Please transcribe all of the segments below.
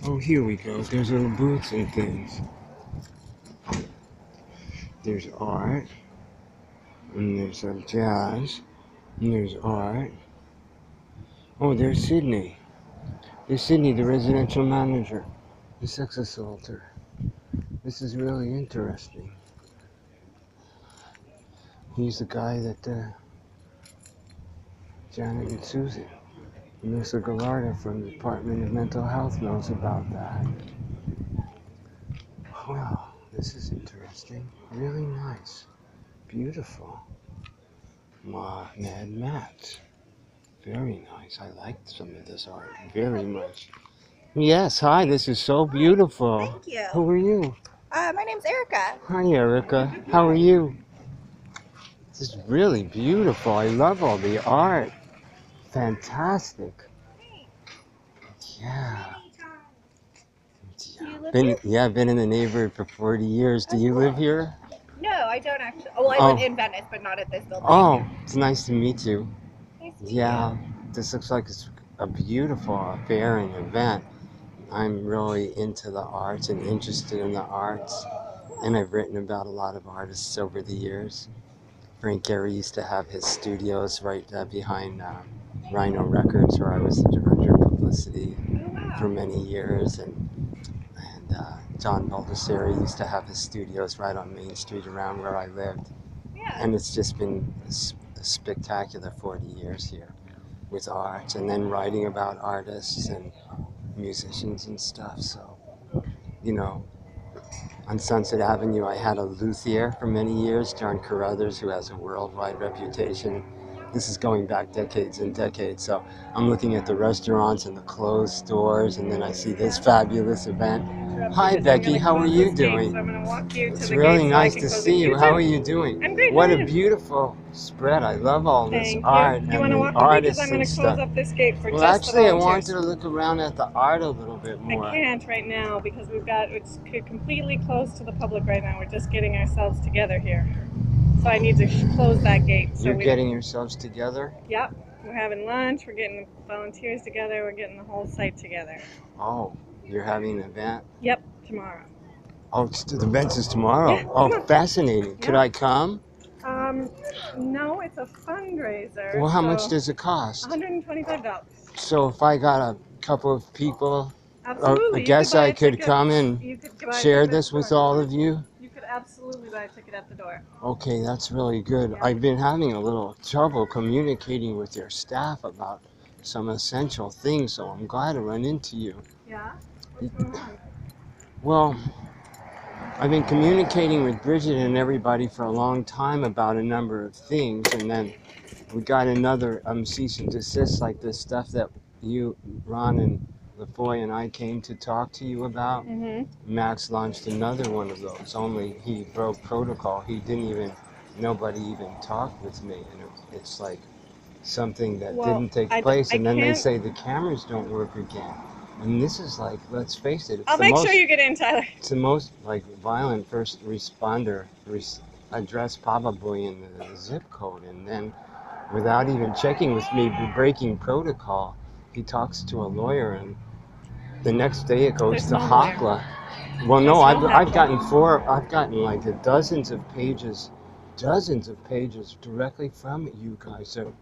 Oh, here we go. There's little booths and things. There's art, and there's some jazz, and there's art. Oh, there's Sidney. There's Sidney, the residential manager, the sex assaulter. This is really interesting. He's the guy that Janet and Susan, and Mr. Gallardo from the Department of Mental Health knows about that. Wow, this is interesting. Really nice. Beautiful. Mad Matt. Very nice. I liked some of this art very much. Yes, hi, this is so beautiful. Thank you. Who are you? My name's Erica. Hi, Erica. How are you? This is really beautiful. I love all the art. Fantastic. Yeah. I've been in the neighborhood for 40 years. Do you live here? No, I don't actually. Oh, I live in Venice, but not at this building. Oh, it's nice to meet you. Nice to meet you. This looks like it's a beautiful affair and event. I'm really into the arts and interested in the arts, and I've written about a lot of artists over the years. Frank Gehry used to have his studios right behind Rhino Records, where I was the director of publicity for many years, and John Baldessari used to have his studios right on Main Street around where I lived. Yeah. And it's just been a spectacular 40 years here with art, and then writing about artists and musicians and stuff. So, on Sunset Avenue, I had a luthier for many years, John Carruthers, who has a worldwide reputation. This is going back decades and decades. So I'm looking at the restaurants and the clothes stores, and then I see this fabulous event. Hi, Becky. How are you doing? So I'm going to walk you to It's the really gate nice so to see you. How are you doing? I'm great. What a beautiful spread. I love all this art and you want to walk artists I'm going and to close stuff. up this gate for Well, just actually, the I volunteers. wanted to look around at the art a little bit more. I can't right now because it's completely closed to the public right now. We're just getting ourselves together here. So I need to close that gate. So You're getting yourselves together? Yep. We're having lunch. We're getting the volunteers together. We're getting the whole site together. Oh, you're having an event? Yep, tomorrow. Oh, the event is tomorrow. Yeah, oh, fascinating. Could I come? No, it's a fundraiser. Well, how much does it cost? $125. So if I got a couple of people, Absolutely. I guess I could come and share this with all of you? You could absolutely buy a ticket at the door. Okay, that's really good. Yeah. I've been having a little trouble communicating with your staff about some essential things, so I'm glad to run into you. Yeah? What's going on? Well, I've been communicating with Bridget and everybody for a long time about a number of things, and then we got another cease and desist, like this stuff that you, Ron and LaFoy and I came to talk to you about. Mm-hmm. Max launched another one of those, only he broke protocol. Nobody even talked with me, and it's like something that didn't take place, and then they say the cameras don't work again. And this is like, let's face it, I'll make sure you get in, Tyler. It's the most violent first responder address probably in the zip code, and then without even checking with me, breaking protocol, he talks to a lawyer, and the next day it goes to HOCLA. Well, no, I've gotten like dozens of pages directly from you guys that are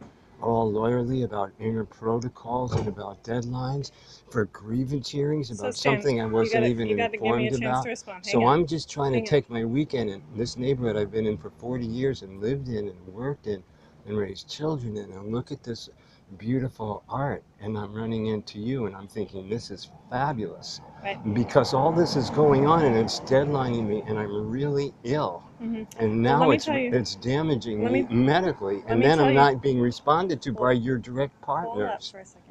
all lawyerly about inner protocols and about deadlines for grievance hearings about something I wasn't even informed about. So I'm just trying to take my weekend in this neighborhood I've been in for 40 years and lived in and worked in and raised children in, and look at this beautiful art, and I'm running into you and I'm thinking this is fabulous. Right. Because all this is going on and it's deadlining me and I'm really ill. Mm-hmm. And now it's damaging me medically, and then I'm not being responded to by your direct partners. Hold up for a second.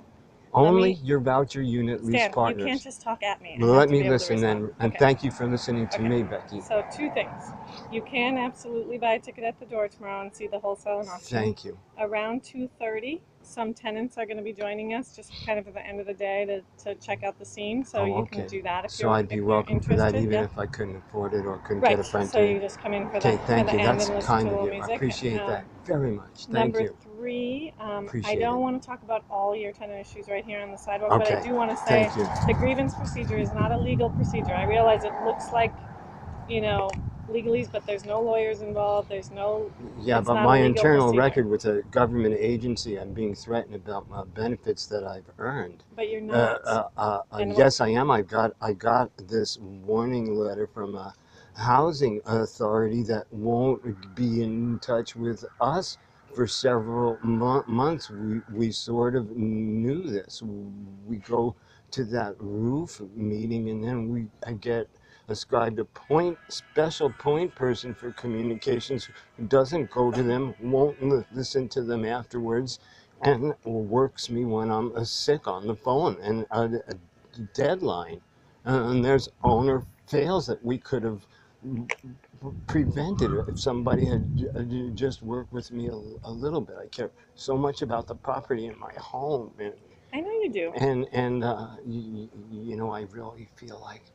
Only your voucher unit lease partners. You can't just talk at me. Well, let me listen then, and thank you for listening to me, Becky. So 2 things. You can absolutely buy a ticket at the door tomorrow and see the wholesale and auction. Thank you. Around 2:30, some tenants are going to be joining us just kind of at the end of the day to check out the scene. So you can do that if so you're I'd be welcome for that, even if I couldn't afford it or couldn't get a friend so to. you just come in for Okay, the thank you. end That's and listen kind to a of little you. I music. appreciate that very much. Thank Number you. 3, I Appreciate don't it. want to talk about all your tenant issues right here on the sidewalk, Okay, but I do want to say thank you. the grievance procedure is not a legal procedure. I realize it looks like, legalese, but there's no lawyers involved. There's no. Yeah, It's but not my a legal internal procedure. record with a government agency, I'm being threatened about my benefits that I've earned. But you're not. Yes, I am. I got this warning letter from a housing authority that won't be in touch with us for several months. We sort of knew this. We go to that roof meeting, and then I get ascribed a special point person for communications who doesn't go to them, won't listen to them afterwards, and works me when I'm sick on the phone and a deadline. And there's owner fails that we could have prevented if somebody had just worked with me a little bit. I care so much about the property in my home. I know you do. And I really feel like